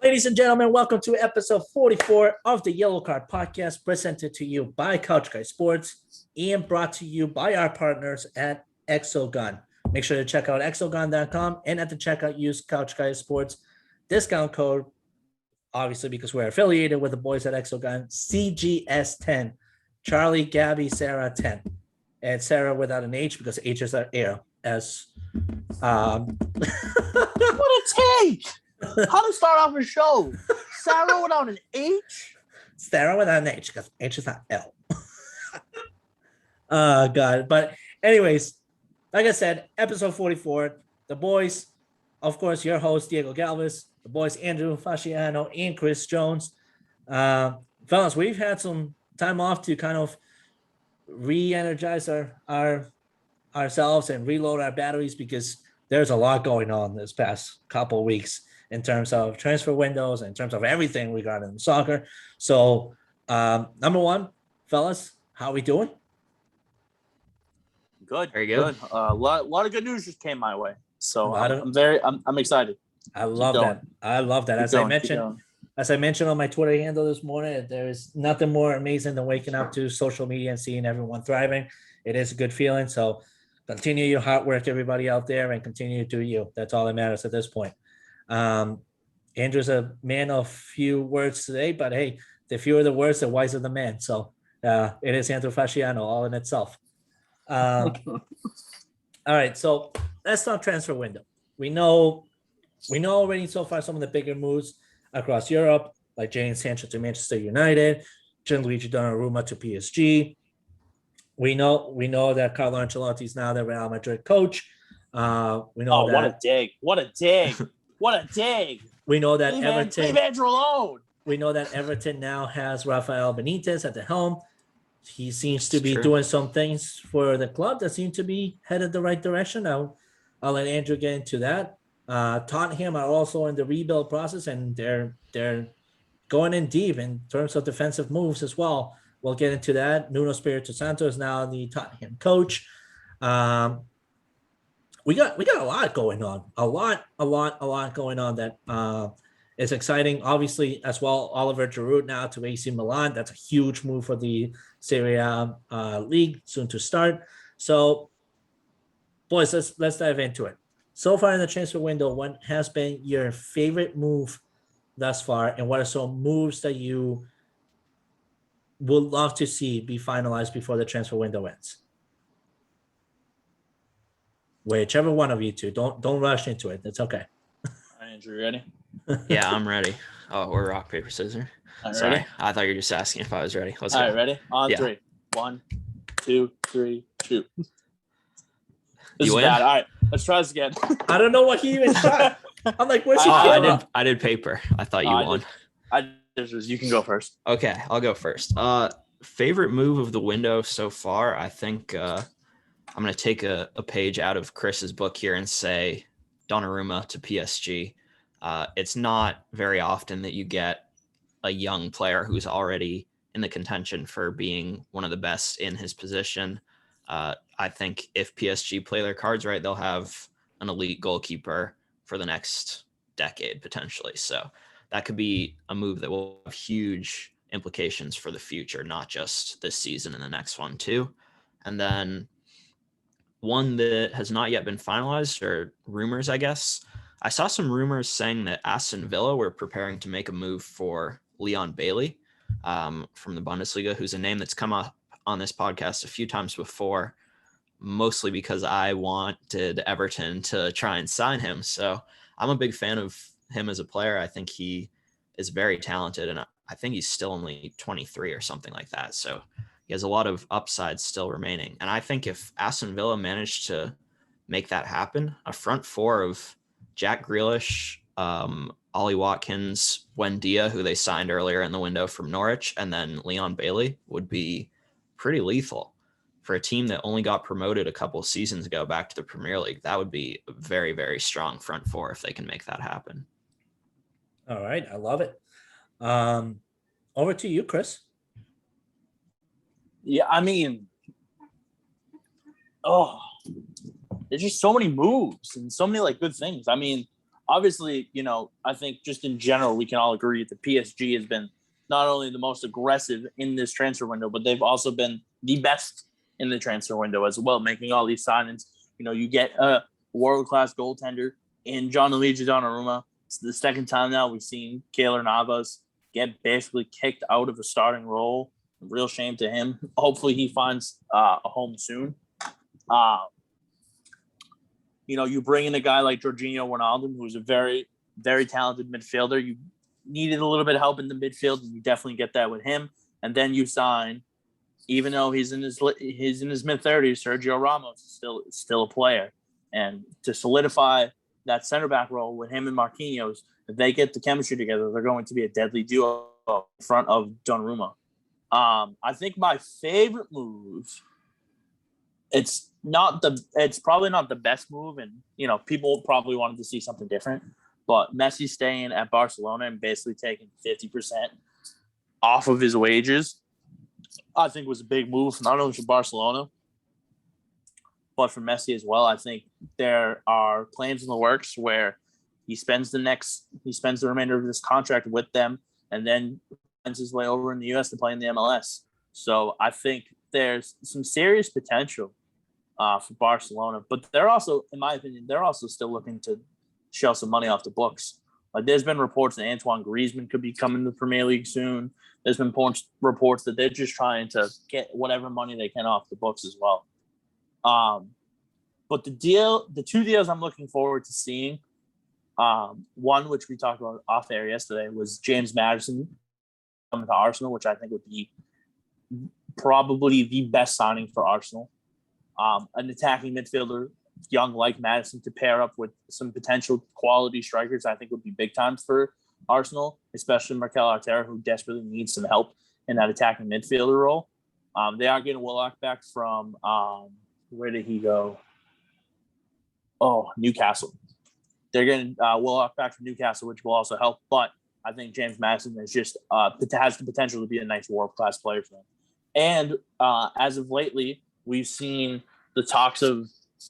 Ladies and gentlemen, welcome to episode 44 of the Yellow Card Podcast, presented to you by Couch Guy Sports and brought to you by our partners at Exogun. Make sure to check out exogun.com and at the checkout use Couch Guy Sports discount code, obviously because we're affiliated with the boys at Exogun, CGS10, Charlie, Gabby, Sarah 10. And Sarah without an H because H is our air. What a take! How to start off a show? Sarah without an H? Sarah without an H because H is not L. God. But anyways, like I said, episode 44, the boys, of course, your host, Diego Galvez, the boys, Andrew Fasciano and Chris Jones. Fellas, we've had some time off to kind of re-energize ourselves and reload our batteries because there's a lot going on this past couple of weeks in terms of transfer windows, in terms of everything regarding soccer. So, number one, fellas, how are we doing? Good. Very good. A lot of good news just came my way. So I'm excited. I love that. As I mentioned on my Twitter handle this morning, there is nothing more amazing than waking up to social media and seeing everyone thriving. It is a good feeling. So continue your hard work, everybody out there, and continue to do you. That's all that matters at this point. Andrew's a man of few words today, but hey, the fewer the words, the wiser the man. So it is Andrew Fasciano all in itself. All right, so let's talk transfer window. We know already so far some of the bigger moves across Europe, like Jadon Sancho to Manchester United, Gianluigi Donnarumma to PSG. We know that Carlo Ancelotti is now the Real Madrid coach. We know that. What a dig! We know that leave Andrew alone. We know that Everton now has Rafael Benitez at the helm. He seems to be doing some things for the club that seem to be headed the right direction. I'll let Andrew get into that. Tottenham are also in the rebuild process, and they're going in deep in terms of defensive moves as well. We'll get into that. Nuno Espirito Santo is now the Tottenham coach. We got a lot going on. A lot going on that is exciting. Obviously, as well, Oliver Giroud now to AC Milan. That's a huge move for the Serie A league soon to start. So, boys, let's dive into it. So far in the transfer window, what has been your favorite move thus far, and what are some moves that you would love to see be finalized before the transfer window ends? Whichever one of you two. Don't rush into it. It's okay. All right, Andrew, ready? Yeah, I'm ready. Oh, we're rock, paper, scissors. Sorry, ready? I thought you were just asking if I was ready. Let's go. All right, ready? On three. 1, 2, 3, shoot. This is bad. All right, let's try this again. I don't know what he even shot. I'm like, where's he going? I did paper. I thought you won. You can go first. Okay, I'll go first. Favorite move of the window so far, I think I'm going to take a page out of Chris's book here and say Donnarumma to PSG. It's not very often that you get a young player who's already in the contention for being one of the best in his position. I think if PSG play their cards right, they'll have an elite goalkeeper for the next decade, potentially. So that could be a move that will have huge implications for the future, not just this season and the next one too. And then one that has not yet been finalized, or rumors, I guess. I saw some rumors saying that Aston Villa were preparing to make a move for Leon Bailey from the Bundesliga, who's a name that's come up on this podcast a few times before, mostly because I wanted Everton to try and sign him. So I'm a big fan of him as a player. I think he is very talented, and I think he's still only 23 or something like that. So he has a lot of upside still remaining. And I think if Aston Villa managed to make that happen, a front four of Jack Grealish, Ollie Watkins, Buendia, who they signed earlier in the window from Norwich, and then Leon Bailey would be pretty lethal for a team that only got promoted a couple seasons ago back to the Premier League. That would be a very, very strong front four if they can make that happen. All right. I love it. Over to you, Chris. Yeah, I mean, there's just so many moves and so many good things. I mean, obviously, I think just in general, we can all agree that PSG has been not only the most aggressive in this transfer window, but they've also been the best in the transfer window as well, making all these signings. You get a world-class goaltender in Gianluigi Donnarumma. It's the second time now we've seen Keylor Navas get basically kicked out of a starting role. Real shame to him. Hopefully he finds a home soon. You bring in a guy like Jorginho Wijnaldum, who's a very, very talented midfielder. You needed a little bit of help in the midfield, and you definitely get that with him. And then you sign, even though he's in his mid-30s, Sergio Ramos is still a player. And to solidify that center back role with him and Marquinhos, if they get the chemistry together, they're going to be a deadly duo in front of Donnarumma. I think my favorite move, it's probably not the best move, and people probably wanted to see something different, but Messi staying at Barcelona and basically taking 50% off of his wages, I think was a big move, not only for Barcelona, but for Messi as well. I think there are plans in the works where he spends the remainder of this contract with them, and then finds his way over in the U.S. to play in the MLS. So I think there's some serious potential for Barcelona, but they're also, in my opinion, still looking to shell some money off the books. Like, there's been reports that Antoine Griezmann could be coming to the Premier League soon. There's been reports that they're just trying to get whatever money they can off the books as well. But the two deals I'm looking forward to seeing, one which we talked about off air yesterday, was James Maddison coming to Arsenal, which I think would be probably the best signing for Arsenal. An attacking midfielder, young like Maddison, to pair up with some potential quality strikers, I think would be big time for Arsenal, especially Mikel Arteta, who desperately needs some help in that attacking midfielder role. They are getting Willock back from where did he go? Oh, Newcastle. They're getting Willock back from Newcastle, which will also help. But I think James Maddison is just has the potential to be a nice world-class player for them. And as of lately, we've seen the talks of,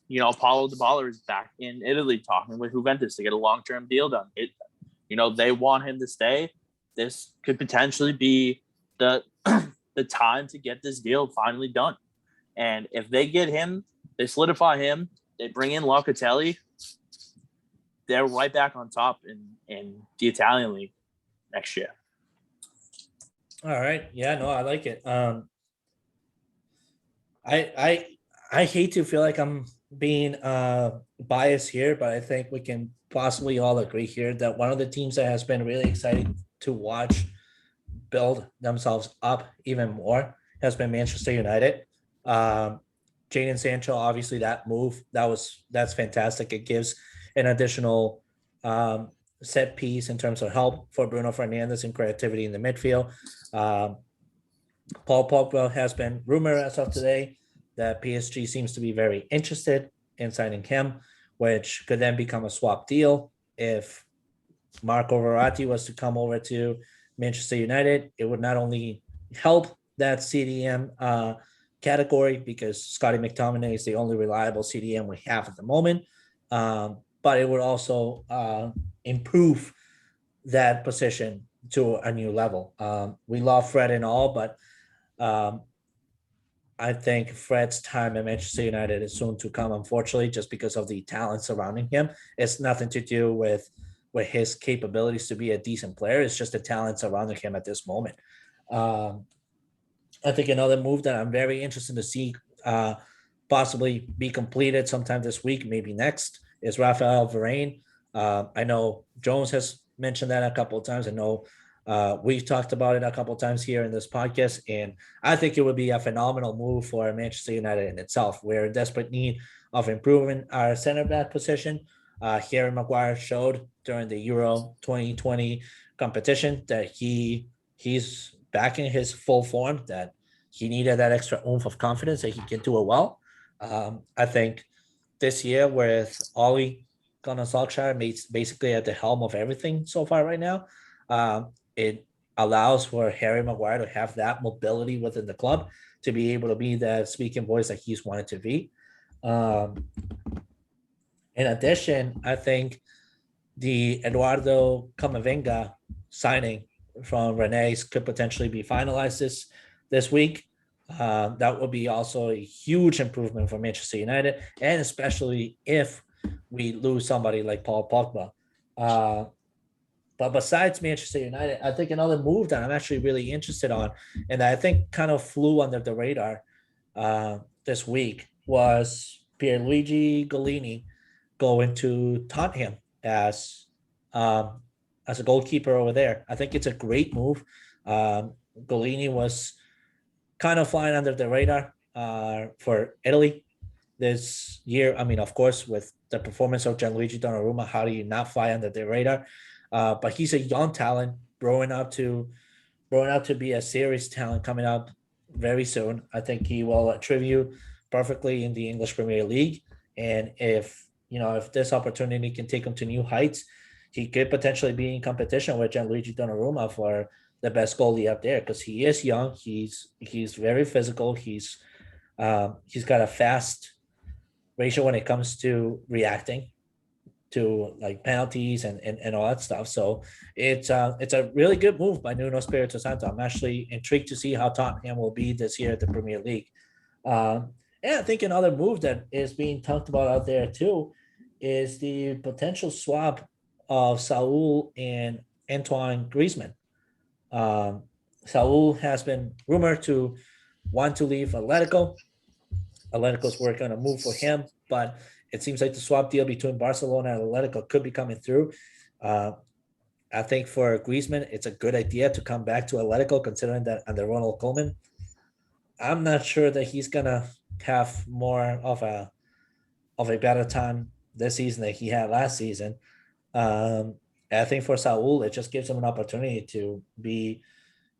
Paulo Dybala is back in Italy talking with Juventus to get a long-term deal done. They want him to stay. This could potentially be the time to get this deal finally done. And if they get him, they solidify him, they bring in Locatelli, they're right back on top in the Italian league next year. All right. Yeah, no, I like it. I hate to feel like I'm being biased here, but I think we can possibly all agree here that one of the teams that has been really exciting to watch build themselves up even more has been Manchester United. Jadon Sancho, obviously that move, that's fantastic. It gives an additional set piece in terms of help for Bruno Fernandes and creativity in the midfield. Paul Pogba has been rumored as of today that PSG seems to be very interested in signing him, which could then become a swap deal. If Marco Verratti was to come over to Manchester United, it would not only help that CDM category, because Scotty McTominay is the only reliable CDM we have at the moment, but it would also improve that position to a new level. We love Fred and all, but I think Fred's time at Manchester United is soon to come, unfortunately, just because of the talent surrounding him. It's nothing to do with his capabilities to be a decent player. It's just the talent surrounding him at this moment. I think another move that I'm very interested to see possibly be completed sometime this week, maybe next, is Raphael Varane. I know Jones has mentioned that a couple of times. I know we've talked about it a couple of times here in this podcast, and I think it would be a phenomenal move for Manchester United in itself. We're in desperate need of improving our center back position. Harry Maguire showed during the Euro 2020 competition that he's back in his full form, that he needed that extra oomph of confidence that he can do it well. I think this year with Ole Gunnar Solskjaer basically at the helm of everything so far right now, it allows for Harry Maguire to have that mobility within the club to be able to be that speaking voice that he's wanted to be. In addition, I think the Eduardo Camavinga signing from Rene's could potentially be finalized this week. That would be also a huge improvement for Manchester United, and especially if we lose somebody like Paul Pogba. But besides Manchester United, I think another move that I'm actually really interested on, and that I think kind of flew under the radar this week, was Pierluigi Golini going to Tottenham as a goalkeeper over there. I think it's a great move. Golini was kind of flying under the radar for Italy this year. I mean, of course, with the performance of Gianluigi Donnarumma, how do you not fly under the radar? But he's a young talent growing up to be a serious talent coming up very soon. I think he will attribute perfectly in the English Premier League. And if this opportunity can take him to new heights, he could potentially be in competition with Gianluigi Donnarumma for the best goalie up there, because he is young. He's very physical. He's got a fast ratio when it comes to reacting to like penalties and all that stuff. So it's a really good move by Nuno Espirito Santo. I'm actually intrigued to see how Tottenham will be this year at the Premier League. And I think another move that is being talked about out there too is the potential swap of Saul and Antoine Griezmann. Saul has been rumored to want to leave Atletico. Atletico's working on a move for him, but it seems like the swap deal between Barcelona and Atletico could be coming through. I think for Griezmann, it's a good idea to come back to Atletico, considering that under Ronald Koeman, I'm not sure that he's gonna have more of a better time this season than he had last season. I think for Saul, it just gives him an opportunity to be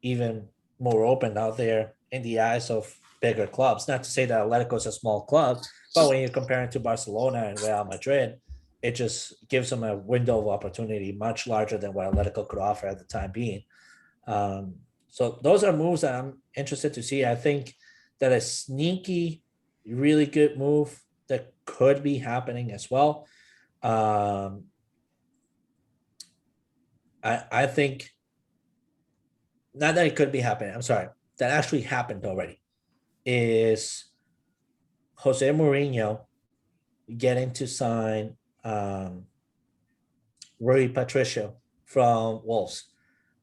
even more open out there in the eyes of bigger clubs. Not to say that Atletico is a small club, but when you're comparing to Barcelona and Real Madrid, it just gives them a window of opportunity much larger than what Atletico could offer at the time being. So those are moves that I'm interested to see. I think that a sneaky, really good move that could be happening as well. I think not that it could be happening. I'm sorry, that actually happened already. Is Jose Mourinho getting to sign Rui Patricio from Wolves?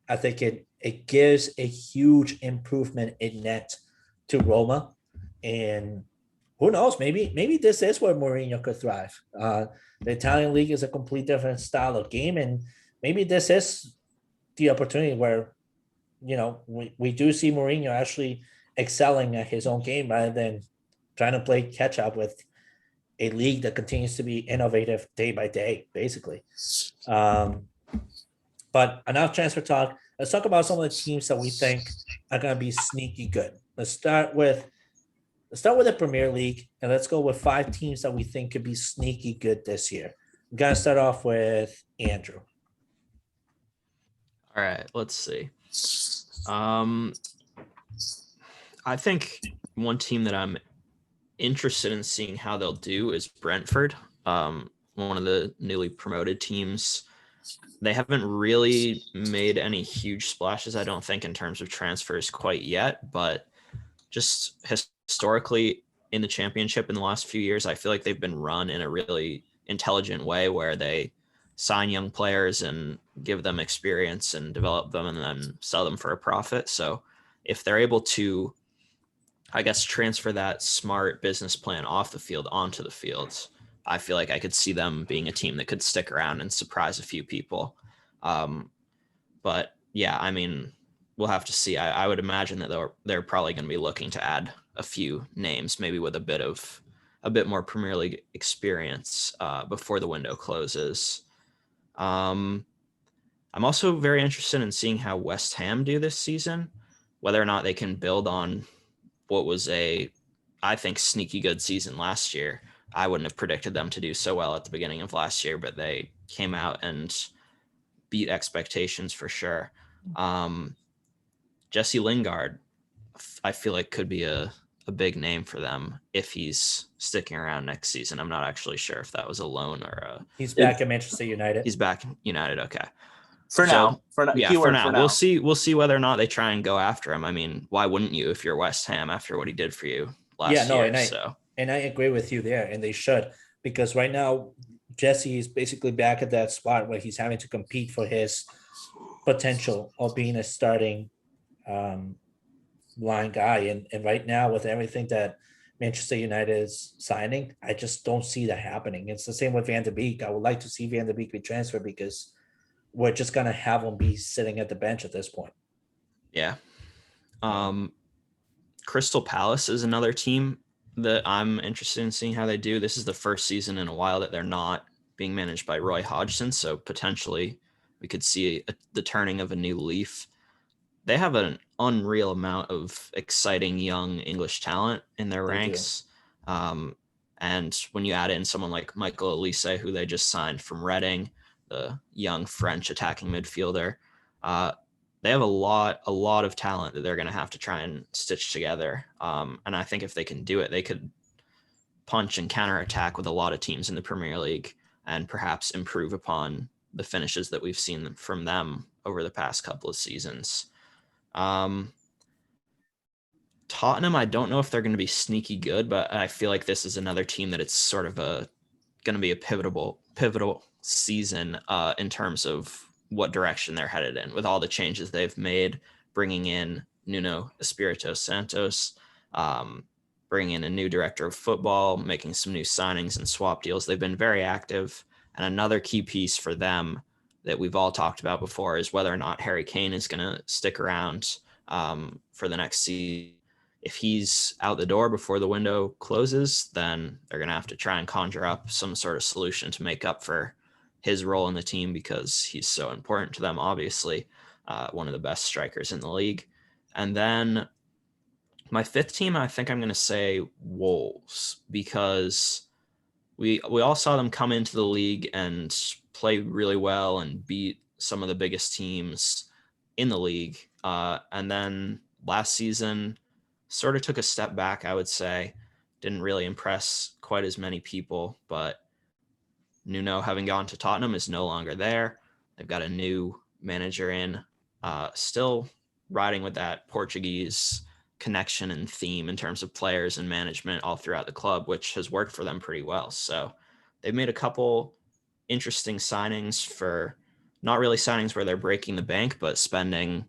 I think it gives a huge improvement in net to Roma, and who knows, maybe this is where Mourinho could thrive. The Italian league is a complete different style of game, and maybe this is the opportunity where we do see Mourinho actually excelling at his own game rather than trying to play catch up with a league that continues to be innovative day by day, basically. But enough transfer talk. Let's talk about some of the teams that we think are going to be sneaky good. Let's start with the Premier League, and let's go with 5 teams that we think could be sneaky good this year. I'm going to start off with Andrew. All right, let's see. I think one team that I'm interested in seeing how they'll do is Brentford, one of the newly promoted teams. They haven't really made any huge splashes, I don't think, in terms of transfers quite yet, but just historically in the championship in the last few years, I feel like they've been run in a really intelligent way where they sign young players and give them experience and develop them and then sell them for a profit. So if they're able to, I guess, transfer that smart business plan off the field onto the fields, I feel like I could see them being a team that could stick around and surprise a few people. But yeah, I mean, we'll have to see. I would imagine that they're probably going to be looking to add a few names, maybe with a bit more Premier League experience before the window closes. I'm also very interested in seeing how West Ham do this season, whether or not they can build on what was I think, sneaky good season last year. I wouldn't have predicted them to do so well at the beginning of last year, but they came out and beat expectations for sure. Jesse Lingard, I feel like could be a a big name for them if he's sticking around next season. I'm not actually sure if that was a loan or He's back at Manchester United. he's back in United. Okay. For now. Yeah, for now. We'll see whether or not they try and go after him. I mean, why wouldn't you if you're West Ham after what he did for you last year? And I agree with you there, and they should, because right now Jesse is basically back at that spot where he's having to compete for his potential of being a starting line guy. And right now, with everything that Manchester United is signing, I just don't see that happening. It's the same with Van de Beek. I would like to see Van de Beek be transferred because we're just going to have him be sitting at the bench at this point. Yeah. Crystal Palace is another team that I'm interested in seeing how they do. This is the first season in a while that they're not being managed by Roy Hodgson, so potentially we could see the turning of a new leaf. They have an unreal amount of exciting young English talent in their ranks. And when you add in someone like Michael Elise, who they just signed from Reading, the young French attacking midfielder, they have a lot of talent that they're going to have to try and stitch together. And I think if they can do it, they could punch and counterattack with a lot of teams in the Premier League and perhaps improve upon the finishes that we've seen from them over the past couple of seasons. Tottenham, I don't know if they're going to be sneaky good, but I feel like this is another team that it's sort of going to be a pivotal season in terms of what direction they're headed in, with all the changes they've made, bringing in Nuno Espirito Santos, bringing in a new director of football, making some new signings and swap deals. They've been very active. And another key piece for them that we've all talked about before is whether or not Harry Kane is going to stick around for the next season. If he's out the door before the window closes, then they're going to have to try and conjure up some sort of solution to make up for his role in the team, because he's so important to them, obviously, one of the best strikers in the league. And then my fifth team, I think I'm going to say Wolves, because we all saw them come into the league and play really well and beat some of the biggest teams in the league. And then last season sort of took a step back, I would say. Didn't really impress quite as many people, but Nuno, having gone to Tottenham, is no longer there. They've got a new manager in, still riding with that Portuguese connection and theme in terms of players and management all throughout the club, which has worked for them pretty well. So they've made a couple interesting signings, for not really signings where they're breaking the bank, but spending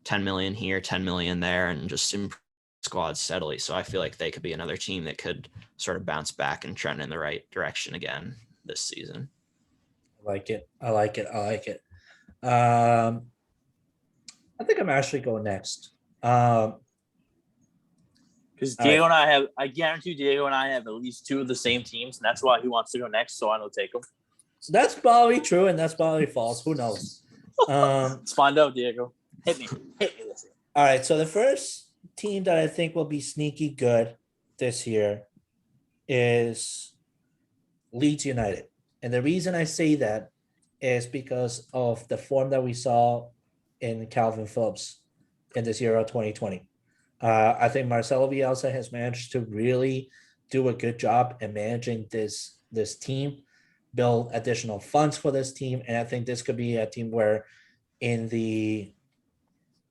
10 million here, 10 million there, and just improve the squad steadily. So I feel like they could be another team that could sort of bounce back and trend in the right direction again this season. I like it. I think I'm actually going next. Because Diego and I guarantee Diego and I have at least two of the same teams, and that's why he wants to go next, so I don't take him. So that's probably true, and that's probably false. Who knows? Let's find out, Diego. Hit me. Listen. All right, so the first team that I think will be sneaky good this year is Leeds United. And the reason I say that is because of the form that we saw in Calvin Phillips in this Euro 2020. I think Marcelo Bielsa has managed to really do a good job in managing this team, build additional funds for this team. And I think this could be a team where in the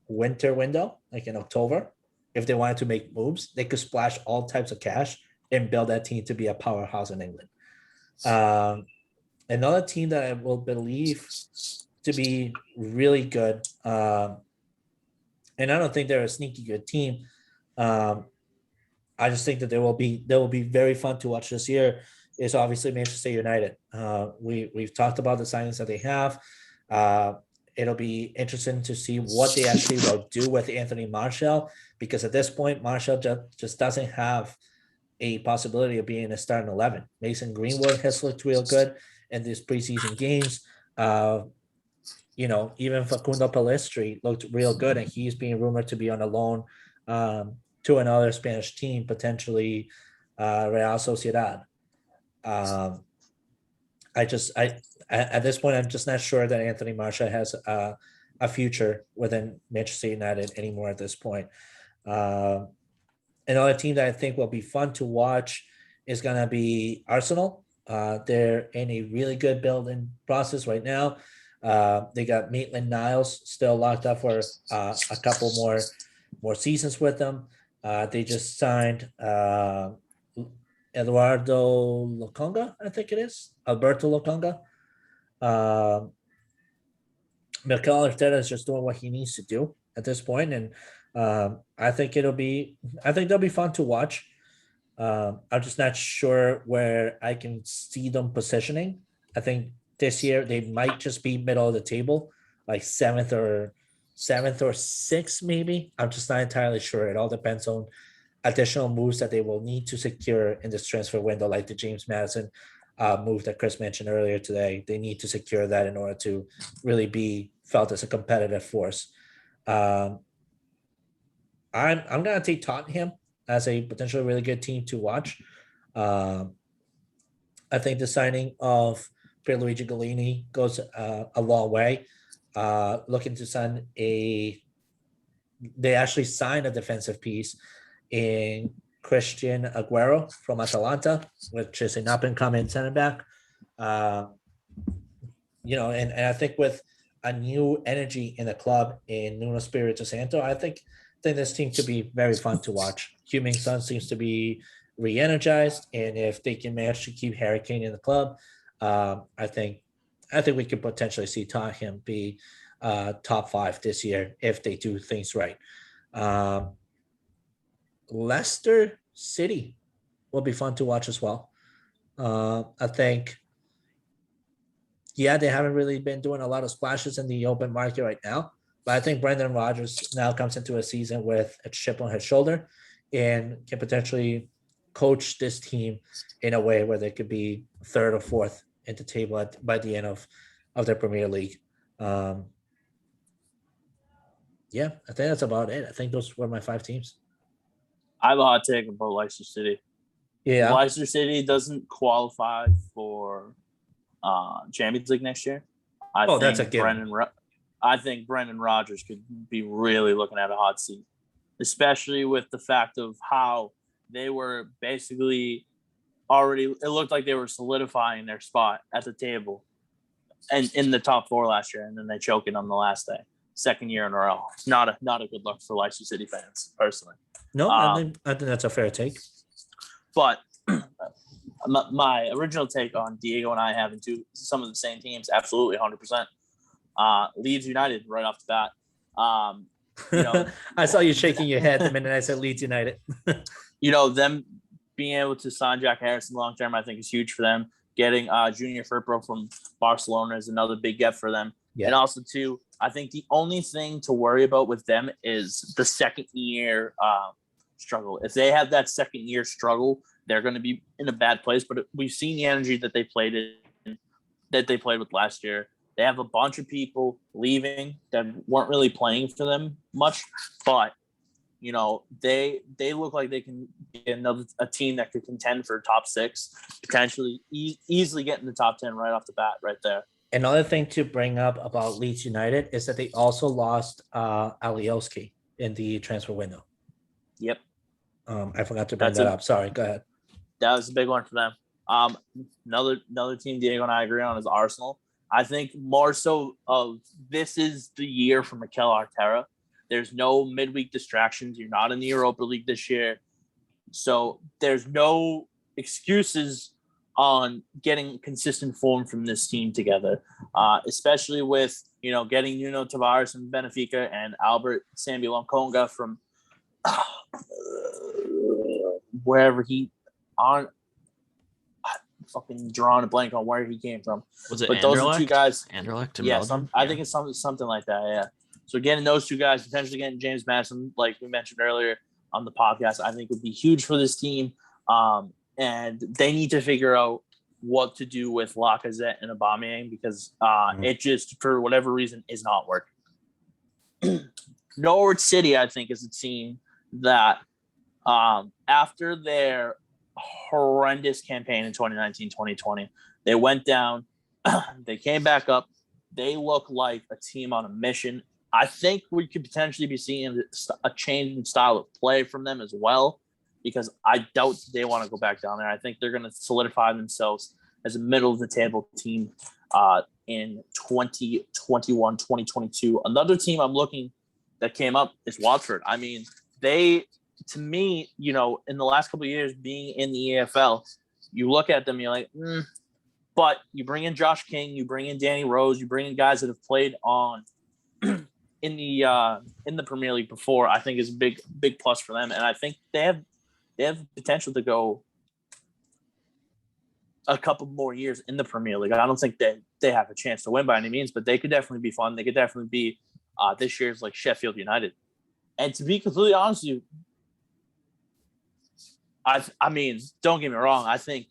winter window, like in October, if they wanted to make moves, they could splash all types of cash and build that team to be a powerhouse in England. Another team that I will believe to be really good, and I don't think they're a sneaky good team. I just think that they will be very fun to watch this year, is obviously Manchester United. We've talked about the signings that they have. It'll be interesting to see what they actually will do with Anthony Martial, because at this point, Martial just doesn't have a possibility of being a starting 11. Mason Greenwood has looked real good in these preseason games. Even Facundo Pellistri looked real good, and he's being rumored to be on a loan to another Spanish team, potentially Real Sociedad. At this point, I'm just not sure that Anthony Martial has a future within Manchester United anymore at this point. Another team that I think will be fun to watch is going to be Arsenal. They're in a really good building process right now. They got Maitland Niles still locked up for a couple more seasons with them. They just signed Eduardo Lokonga, I think it is Alberto Lokonga. Mikel Arteta is just doing what he needs to do at this point, and I think they'll be fun to watch. I'm just not sure where I can see them positioning. I think this year they might just be middle of the table, like seventh or sixth, maybe. I'm just not entirely sure. It all depends on additional moves that they will need to secure in this transfer window, like the James Madison move that Chris mentioned earlier today. They need to secure that in order to really be felt as a competitive force. I'm gonna take Tottenham as a potentially really good team to watch. I think the signing of Pierluigi Golini goes a long way. Looking to sign they actually signed a defensive piece in Christian Aguero from Atalanta, which is an up-and-coming center back. And I think with a new energy in the club in Nuno Espirito Santo, I think this team could be very fun to watch. Heung-min Son seems to be re-energized, and if they can manage to keep Harry Kane in the club, I think we could potentially see Tottenham be top 5 this year if they do things right. Leicester City will be fun to watch as well. I think, they haven't really been doing a lot of splashes in the open market right now, but I think Brendan Rodgers now comes into a season with a chip on his shoulder and can potentially coach this team in a way where they could be third or fourth at the table by the end of their Premier League. I think that's about it. I think those were my 5 teams. I have a hot take about Leicester City. Yeah. Leicester City doesn't qualify for Champions League next year. That's a given. I think Brendan Rodgers could be really looking at a hot seat, especially with the fact of how they were basically already. It looked like they were solidifying their spot at the table, and in the top 4 last year, and then they choke it on the last day, second year in a row. Not a good look for Leicester City fans, personally. No, I think that's a fair take. But my original take on Diego and I having some of the same teams, absolutely 100%. Leeds United right off the bat. I saw you shaking your head the minute I said Leeds United. Them being able to sign Jack Harrison long term, I think is huge for them. Getting Junior Firpo from Barcelona is another big get for them. Yeah. And also, too, I think the only thing to worry about with them is the second year struggle. If they have that second year struggle, they're going to be in a bad place. But we've seen the energy that they played with last year. They have a bunch of people leaving that weren't really playing for them much, but they look like they can be a team that could contend for top 6, potentially easily get in the top 10 right off the bat, right there. Another thing to bring up about Leeds United is that they also lost Alioski in the transfer window. Yep. I forgot to bring that up. Sorry, go ahead. That was a big one for them. Another team Diego and I agree on is Arsenal. I think more so of this is the year for Mikel Arteta. There's no midweek distractions. You're not in the Europa League this year. So there's no excuses on getting consistent form from this team together, especially with, getting Nuno Tavares from Benfica and Albert Samuel Lokonga from wherever he on. Fucking drawing a blank on where he came from. Was it? But those are 2 guys. Anderlecht. Yeah, I think it's something like that. Yeah. So getting those 2 guys, potentially getting James Madison, like we mentioned earlier on the podcast, I think would be huge for this team. And they need to figure out what to do with Lacazette and Aubameyang because it just, for whatever reason, is not working. Norwich City, I think, is a team that after their horrendous campaign in 2019-2020, they went down, they came back up. They look like a team on a mission. I think we could potentially be seeing a change in style of play from them as well. because I doubt they want to go back down there. I think they're going to solidify themselves as a middle of the table team in 2021, 2022. Another team I'm looking that came up is Watford. I mean, they, to me, you know, in the last couple of years being in the EFL, you look at them, you're like, but you bring in Josh King, you bring in Danny Rose, you bring in guys that have played on in the Premier League before. I think is a big plus for them, and I think they have potential to go a couple more years in the Premier League. I don't think that they have a chance to win by any means, but they could definitely be fun. They could definitely be this year's like Sheffield United. And to be completely honest with you, I mean, don't get me wrong. I think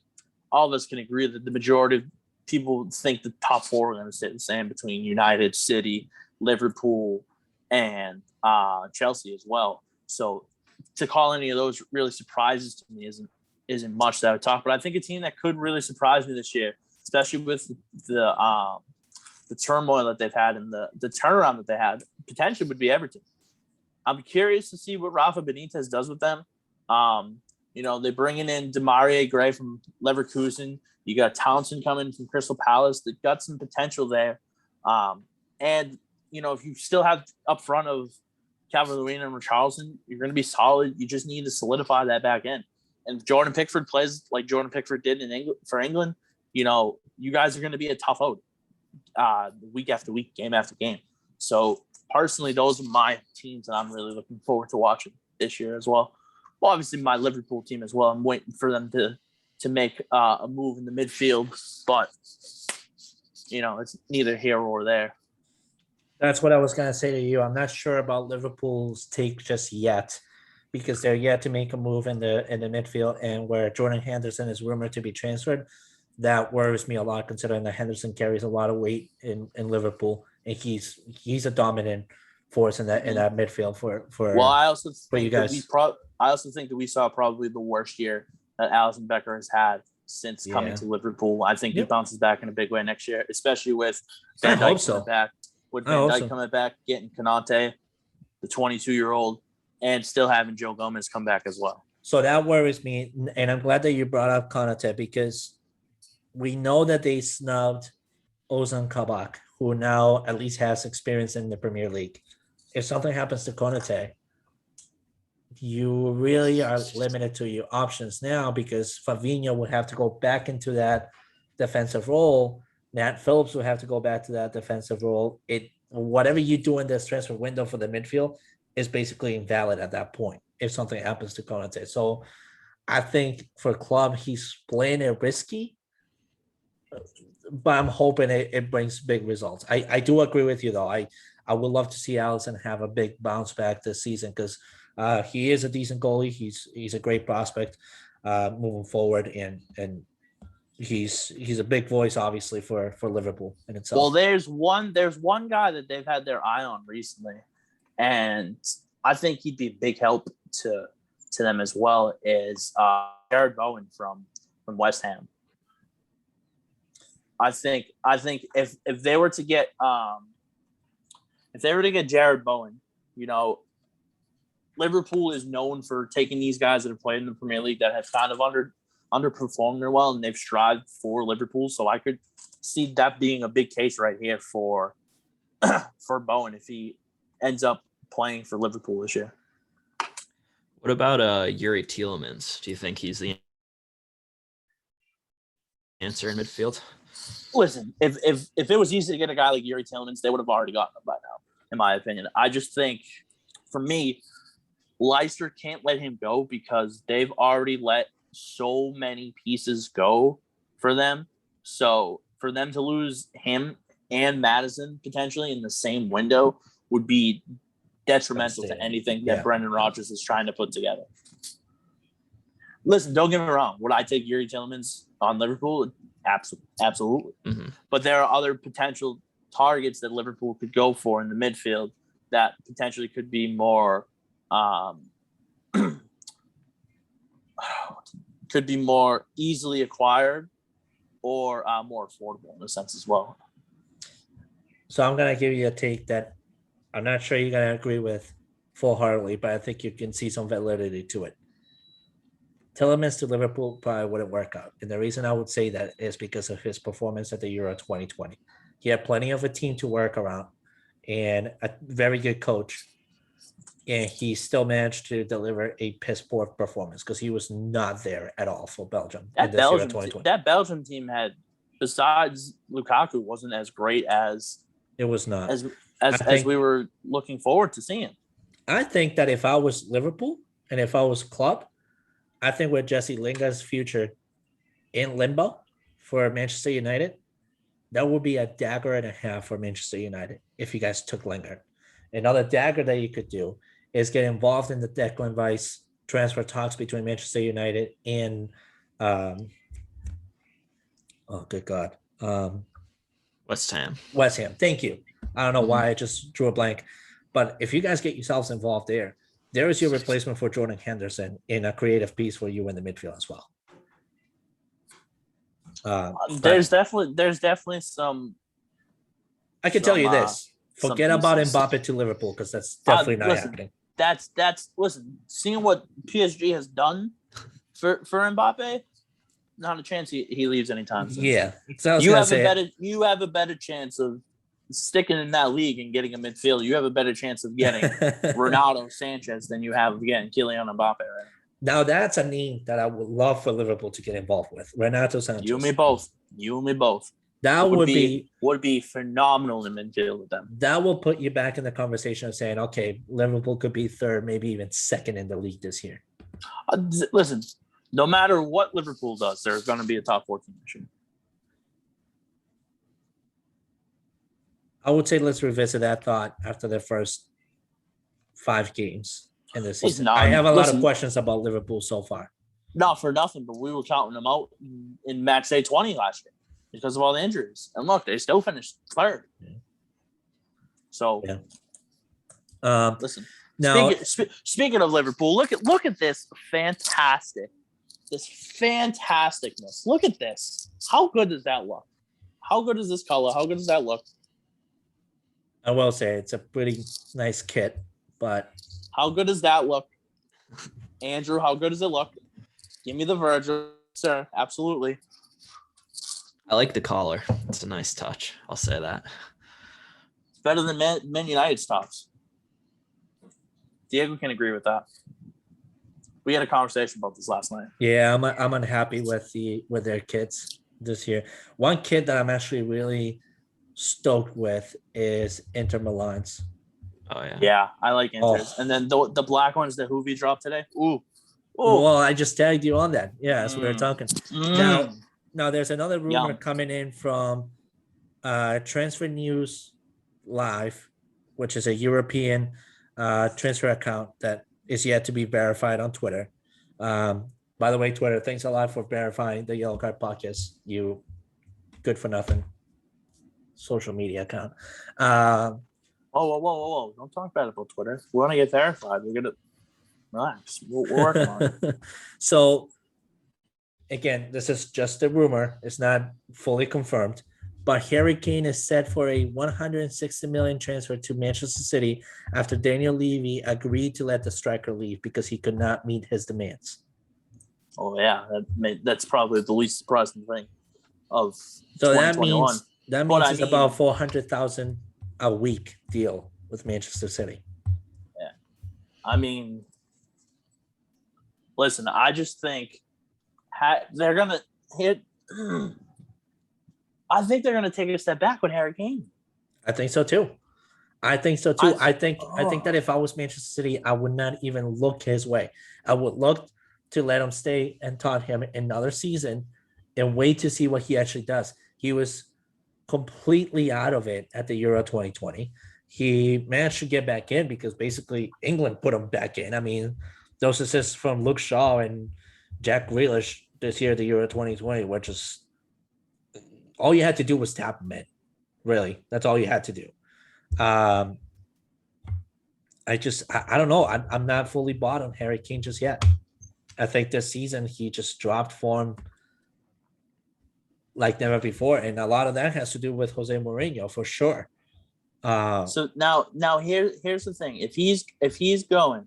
all of us can agree that the majority of people think the top four are going to stay the same between United, City, Liverpool, and Chelsea as well. So to call any of those really surprises to me isn't much that I would talk. But I think a team that could really surprise me this year, especially with the turmoil that they've had and the turnaround that they had, potentially would be Everton. I'm curious to see what Rafa Benitez does with them. You know, they're bringing in Demarai Gray from Leverkusen. You got Townsend coming from Crystal Palace. They've got some potential there. And, you know, if you still have up front of Calvert-Lewin and Richarlison, you're going to be solid. You just need to solidify that back end. And if Jordan Pickford plays like Jordan Pickford did for England, you know, you guys are going to be a tough out week after week, game after game. So personally, those are my teams that I'm really looking forward to watching this year as well. Well, obviously my Liverpool team as well. I'm waiting for them to make a move in the midfield, but you know, it's neither here or there. That's what I was going to say to you. I'm not sure about Liverpool's take just yet because they're yet to make a move in the midfield, and where Jordan Henderson is rumored to be transferred. That worries me a lot, considering that Henderson carries a lot of weight in Liverpool, and he's a dominant force in that midfield for. Well, I also think you guys. I also think that we saw probably the worst year that Alisson Becker has had since coming to Liverpool. I think he bounces back in a big way next year, especially with Van Dijk coming back. With Van Dijk coming back, getting Konate, the 22-year-old, and still having Joe Gomez come back as well. So that worries me, and I'm glad that you brought up Konate, because we know that they snubbed Ozan Kabak, who now at least has experience in the Premier League. If something happens to Konate, you really are limited to your options now, because Fabinho would have to go back into that defensive role. Nat Phillips would have to go back to that defensive role. Whatever you do in this transfer window for the midfield is basically invalid at that point if something happens to Konate. So I think for club, he's playing it risky, but I'm hoping it brings big results. I do agree with you, though. I would love to see Alisson have a big bounce back this season, because he is a decent goalie. He's a great prospect moving forward, and he's a big voice, obviously, for Liverpool in itself. Well, there's one guy that they've had their eye on recently, and I think he'd be a big help to them as well, is Jared Bowen from West Ham. I think if they were to get Jared Bowen, you know, Liverpool is known for taking these guys that have played in the Premier League that have kind of underperformed their well, and they've strived for Liverpool. So I could see that being a big case right here for Bowen if he ends up playing for Liverpool this year. What about Yuri Tielemans? Do you think he's the answer in midfield? Listen, if it was easy to get a guy like Yuri Tielemans, they would have already gotten him by now, in my opinion. I just think, for me, Leicester can't let him go because they've already let so many pieces go for them. So for them to lose him and Maddison potentially in the same window would be detrimental to anything that Brendan Rodgers is trying to put together. Listen, don't get me wrong. Would I take Yuri Tielemans on Liverpool? Absolutely. Mm-hmm. But there are other potential targets that Liverpool could go for in the midfield that potentially could be more easily acquired or more affordable in a sense as well. So I'm going to give you a take that I'm not sure you're going to agree with full-heartedly, but I think you can see some validity to it. Tillemans to Liverpool probably wouldn't work out. And the reason I would say that is because of his performance at the Euro 2020. He had plenty of a team to work around and a very good coach. And he still managed to deliver a piss poor performance because he was not there at all for Belgium. That Belgium team had, besides Lukaku, wasn't as great as it was not as we were looking forward to seeing. I think that if I was Liverpool and if I was Klopp, I think with Jesse Lingard's future in limbo for Manchester United, that would be a dagger and a half for Manchester United if you guys took Lingard. Another dagger that you could do is get involved in the Declan Rice transfer talks between Manchester United and good God. West Ham. West Ham. Thank you. I don't know why I just drew a blank. But if you guys get yourselves involved there is your replacement for Jordan Henderson in a creative piece for you in the midfield as well. There's definitely some. I can tell you this. Forget about Mbappe to Liverpool because that's definitely not happening. That's listen, seeing what PSG has done for Mbappe, not a chance he leaves anytime soon. Yeah. So you have a better chance of sticking in that league and getting a midfielder. You have a better chance of getting Ronaldo Sanchez than you have of getting Kylian Mbappe, right? Now that's a name that I would love for Liverpool to get involved with. Renato Sanchez. You and me both. That would be phenomenal in midfield with them. That will put you back in the conversation of saying, okay, Liverpool could be third, maybe even second in the league this year. Listen, no matter what Liverpool does, there's going to be a top 14 mission. I would say let's revisit that thought after the first 5 games in the season. I have a lot of questions about Liverpool so far. Not for nothing, but we were counting them out in match day 20 last year because of all the injuries. And look, they still finished third. Yeah. So, listen. Now, speaking of Liverpool, look at this fantasticness. Look at this. How good does that look? How good is this color? How good does that look? I will say it's a pretty nice kit, but how good does that look? Andrew, how good does it look? Give me the Virgil, sir. Absolutely. I like the collar. It's a nice touch. I'll say that. It's better than Man United stops. Diego can agree with that. We had a conversation about this last night. Yeah, I'm unhappy with their kits this year. One kit that I'm actually really stoked with is Inter Milan's. Oh yeah. Yeah, I like Inter's. And then the black ones that Hoovy dropped today. Ooh. Well, I just tagged you on that. Yeah, that's what we're talking. Now there's another rumor coming in from Transfer News Live, which is a European transfer account that is yet to be verified on Twitter. By the way, Twitter, thanks a lot for verifying the Yellow Card Podcast. You good for nothing social media account. Whoa. Don't talk bad about Twitter. We want to get verified. We're going to relax. We're working on it. So, again, this is just a rumor. It's not fully confirmed. But Harry Kane is set for a $160 million transfer to Manchester City after Daniel Levy agreed to let the striker leave because he could not meet his demands. Oh, yeah. That's probably the least surprising thing of so 2021. That means it's about $400,000 a week deal with Manchester City. Yeah. I mean, listen, I just think they're going to hit – I think they're going to take a step back with Harry Kane. I think so too. I think that if I was Manchester City, I would not even look his way. I would look to let him stay and taunt him another season and wait to see what he actually does. He was completely out of it at the Euro 2020. He managed to get back in because basically England put him back in. I mean, those assists from Luke Shaw and Jack Grealish this year at the Euro 2020 were just all you had to do was tap him in. Really, that's all you had to do. I don't know. I'm not fully bought on Harry Kane just yet. I think this season he just dropped form like never before, and a lot of that has to do with Jose Mourinho for sure. So now here's the thing: if he's going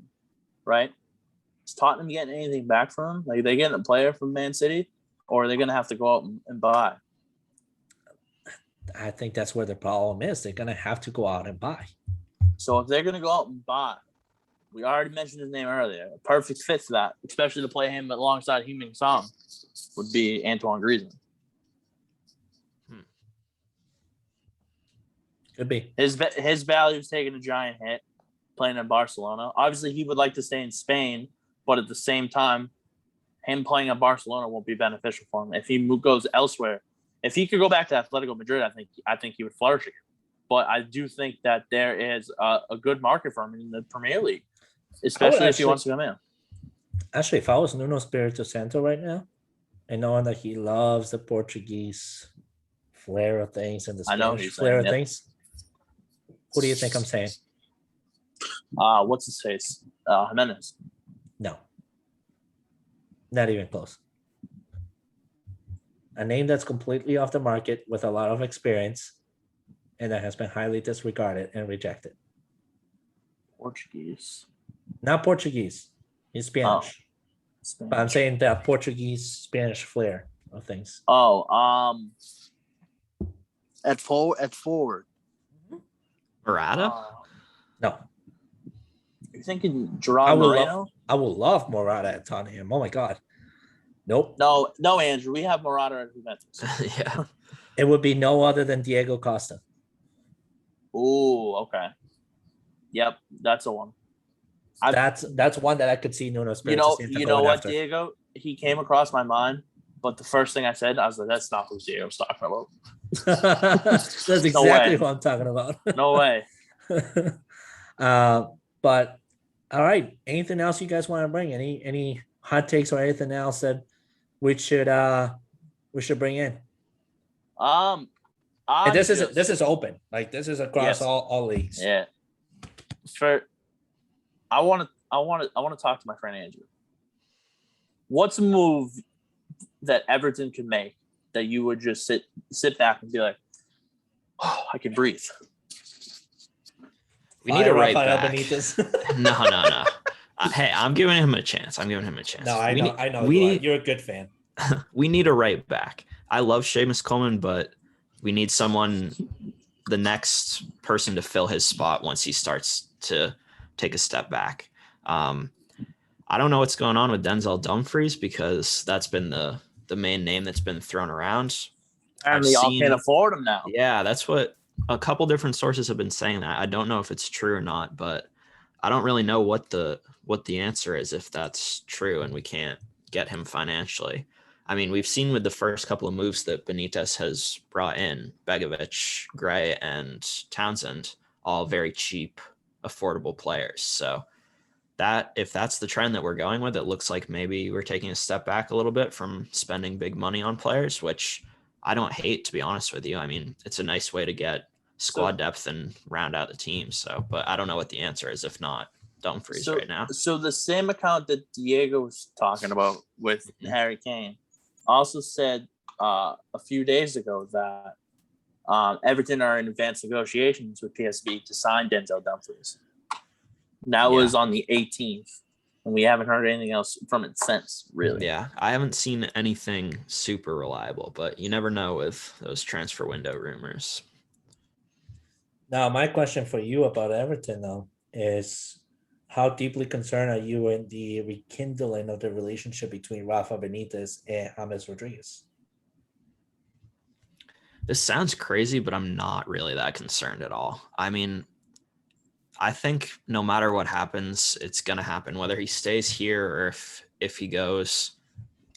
right, Is Tottenham getting anything back from him? Like, they getting a player from Man City, or are they going to have to go out and buy? I think that's where the problem is. They're going to have to go out and buy. So if they're going to go out and buy, we already mentioned his name earlier. A perfect fit for that, especially to play him alongside Heung-min Son, would be Antoine Griezmann. Could be. His value is taking a giant hit playing in Barcelona. Obviously, he would like to stay in Spain, but at the same time, him playing in Barcelona won't be beneficial for him. If he goes elsewhere, if he could go back to Atletico Madrid, I think he would flourish again. But I do think that there is a good market for him in the Premier League, especially if he wants to come in. Actually, if I was Nuno Espirito Santo right now, and knowing that he loves the Portuguese flair of things and the Spanish flair of things, who do you think I'm saying? What's his face? Jimenez. No. Not even close. A name that's completely off the market with a lot of experience and that has been highly disregarded and rejected. Portuguese. Not Portuguese. He's Spanish. Spanish. But I'm saying that Portuguese Spanish flair of things. At forward. Morata? No. You're thinking Gerard Moreno? I will love Morata at Tottenham. Oh my God. Nope. No, Andrew. We have Morata at Juventus. Yeah. It would be no other than Diego Costa. Ooh, okay. Yep, that's the one. That's one that I could see Nuno Espirito Santo you know what, after. Diego? He came across my mind, but the first thing I said, I was like, that's not who Diego's talking about. That's exactly what I'm talking about. No way. But all right. Anything else you guys want to bring? Any hot takes or anything else that we should bring in? And this is open. Like, this is across all leagues. Yeah. I want to talk to my friend Andrew. What's a move that Everton could make that you would just sit back and be like, oh, I can breathe? We need a right back. No. Hey, I'm giving him a chance. No, I know. You're a good fan. We need a right back. I love Seamus Coleman, but we need someone, the next person to fill his spot once he starts to take a step back. I don't know what's going on with Denzel Dumfries because that's been the main name that's been thrown around. And they all can't afford him now. Yeah, that's what a couple different sources have been saying. That I don't know if it's true or not, but I don't really know what the answer is if that's true and we can't get him financially. I mean, we've seen with the first couple of moves that Benitez has brought in, Begovic, Gray, and Townsend, all very cheap, affordable players. So that if that's the trend that we're going with, it looks like maybe we're taking a step back a little bit from spending big money on players, which I don't hate, to be honest with you. I mean, it's a nice way to get squad depth and round out the team. So, but I don't know what the answer is if not Dumfries right now. So the same account that Diego was talking about with Harry Kane also said a few days ago that Everton are in advanced negotiations with PSV to sign Denzel Dumfries. That was on the 18th, and we haven't heard anything else from it since, really. Yeah, I haven't seen anything super reliable, but you never know with those transfer window rumors. Now, my question for you about Everton, though, is how deeply concerned are you in the rekindling of the relationship between Rafa Benitez and James Rodriguez? This sounds crazy, but I'm not really that concerned at all. I mean, I think no matter what happens, it's going to happen. Whether he stays here or if he goes,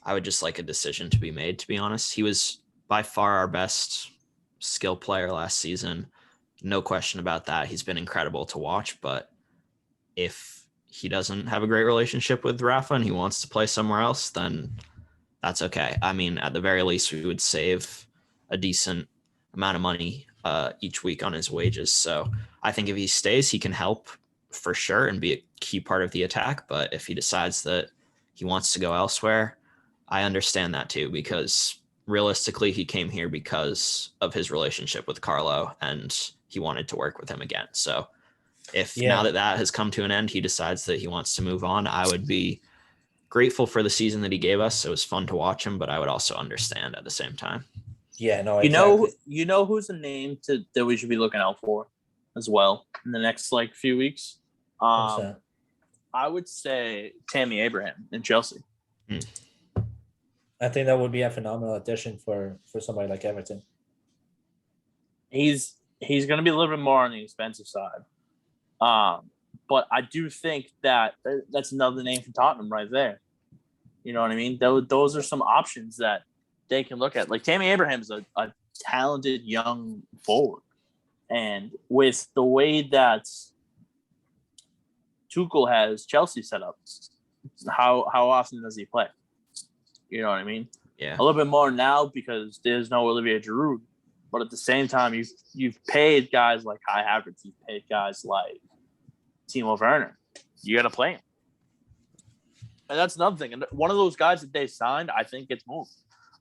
I would just like a decision to be made, to be honest. He was by far our best skill player last season. No question about that. He's been incredible to watch, but if he doesn't have a great relationship with Rafa and he wants to play somewhere else, then that's okay. I mean, at the very least, we would save a decent amount of money each week on his wages. So I think if he stays, he can help for sure and be a key part of the attack. But if he decides that he wants to go elsewhere, I understand that too, because realistically, he came here because of his relationship with Carlo and he wanted to work with him again. So if now that has come to an end, he decides that he wants to move on, I would be grateful for the season that he gave us. It was fun to watch him, but I would also understand at the same time. Yeah, no, exactly. You know who's a name that we should be looking out for as well in the next few weeks. I would say Tammy Abraham in Chelsea. I think that would be a phenomenal addition for somebody like Everton. He's going to be a little bit more on the expensive side. But I do think that's another name for Tottenham right there. You know what I mean? Those are some options that they can look at. Like Tammy Abraham's a talented young forward. And with the way that Tuchel has Chelsea set up, how often does he play? You know what I mean? Yeah. A little bit more now because there's no Olivier Giroud. But at the same time, you've paid guys like Kai Havertz. You've paid guys like Timo Werner. You got to play him. And that's another thing. And one of those guys that they signed, I think gets moved.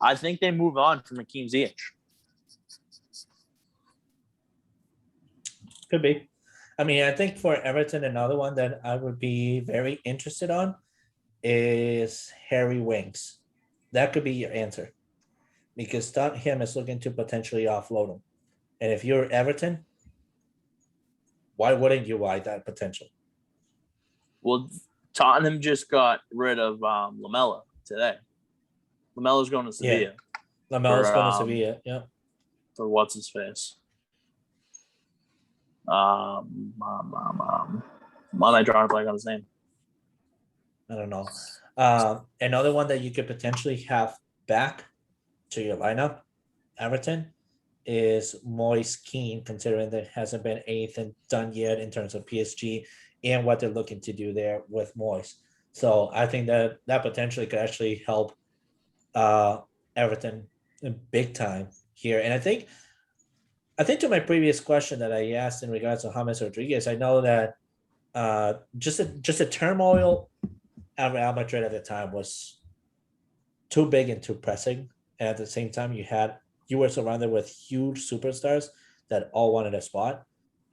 I think they move on from Hakeem Ziyech. Could be. I mean, I think for Everton, another one that I would be very interested on is Harry Winks. That could be your answer. Because Tottenham is looking to potentially offload him. And if you're Everton, why wouldn't you like that potential? Well, Tottenham just got rid of Lamela today. Lamella's going to Sevilla. Yeah. Lamella's going to Sevilla, yeah. For what's his face? Why am I drawing a blank on his name? I don't know. Another one that you could potentially have back to your lineup, Everton, is Moise Kean, considering there hasn't been anything done yet in terms of PSG and what they're looking to do there with Moise. So I think that potentially could actually help Everton big time here. And I think to my previous question that I asked in regards to James Rodriguez, I know that just a turmoil at Real Madrid at the time was too big and too pressing. And at the same time, you were surrounded with huge superstars that all wanted a spot.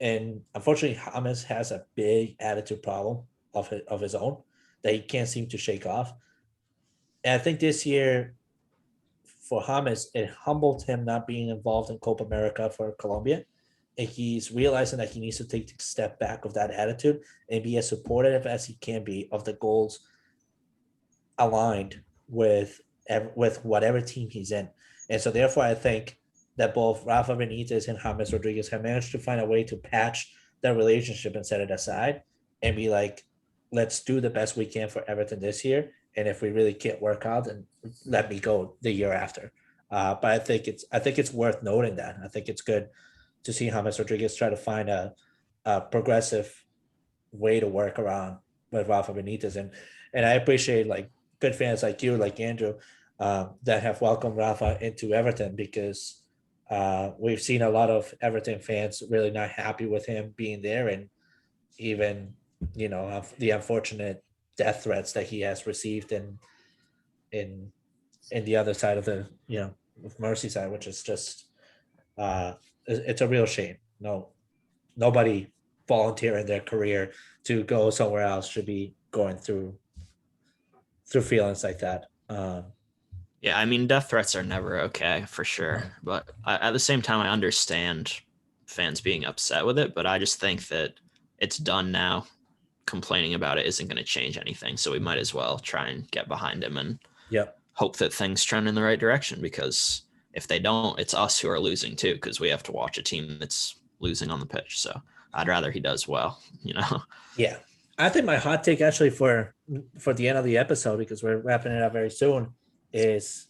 And unfortunately, James has a big attitude problem of his own that he can't seem to shake off. And I think this year for James, it humbled him not being involved in Copa America for Colombia. And he's realizing that he needs to take a step back of that attitude and be as supportive as he can be of the goals aligned with whatever team he's in. And so therefore, I think that both Rafa Benitez and James Rodriguez have managed to find a way to patch their relationship and set it aside and be like, let's do the best we can for Everton this year. And if we really can't work out, then let me go the year after. But I think it's worth noting that. I think it's good to see James Rodriguez try to find a progressive way to work around with Rafa Benitez. And I appreciate like good fans like you, like Andrew, that have welcomed Rafa into Everton, because we've seen a lot of Everton fans really not happy with him being there, and even the unfortunate death threats that he has received in the other side of the with Merseyside, which is just it's a real shame. Nobody volunteering their career to go somewhere else should be going through feelings like that. Yeah, I mean, death threats are never okay, for sure. But at the same time, I understand fans being upset with it, but I just think that it's done now. Complaining about it isn't going to change anything. So we might as well try and get behind him and hope that things trend in the right direction, because if they don't, it's us who are losing too, because we have to watch a team that's losing on the pitch. So I'd rather he does well, Yeah. I think my hot take actually for the end of the episode, because we're wrapping it up very soon, is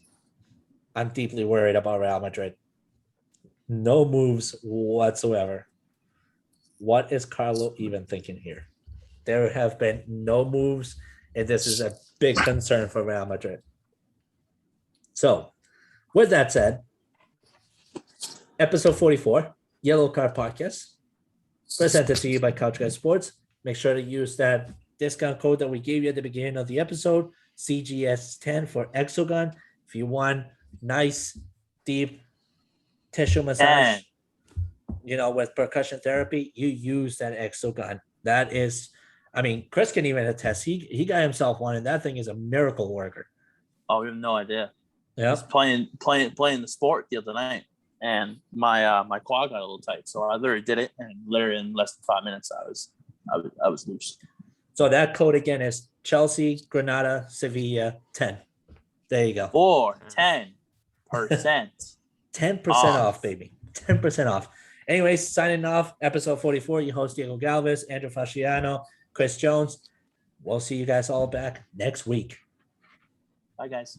I'm deeply worried about Real Madrid. No moves whatsoever. What is Carlo even thinking here? There have been no moves, and this is a big concern for Real Madrid. So, with that said, episode 44, Yellow Card Podcast, presented to you by Couch Guys Sports. Make sure to use that discount code that we gave you at the beginning of the episode, CGS10 for Exogun. If you want nice, deep tissue massage, with percussion therapy, you use that Exogun. That is I mean, Chris can even attest. He got himself one, and that thing is a miracle worker. Oh, we have no idea. I Yeah. was playing the sport the other night, and my quad got a little tight, so I literally did it, and literally in less than 5 minutes, I was loose. So that code again is Chelsea, Granada, Sevilla, 10. There you go. Or 10%. 10% off, baby. 10% off. Anyways, signing off, episode 44. Your host, Diego Galvez, Andrew Fasciano, Chris Jones. We'll see you guys all back next week. Bye, guys.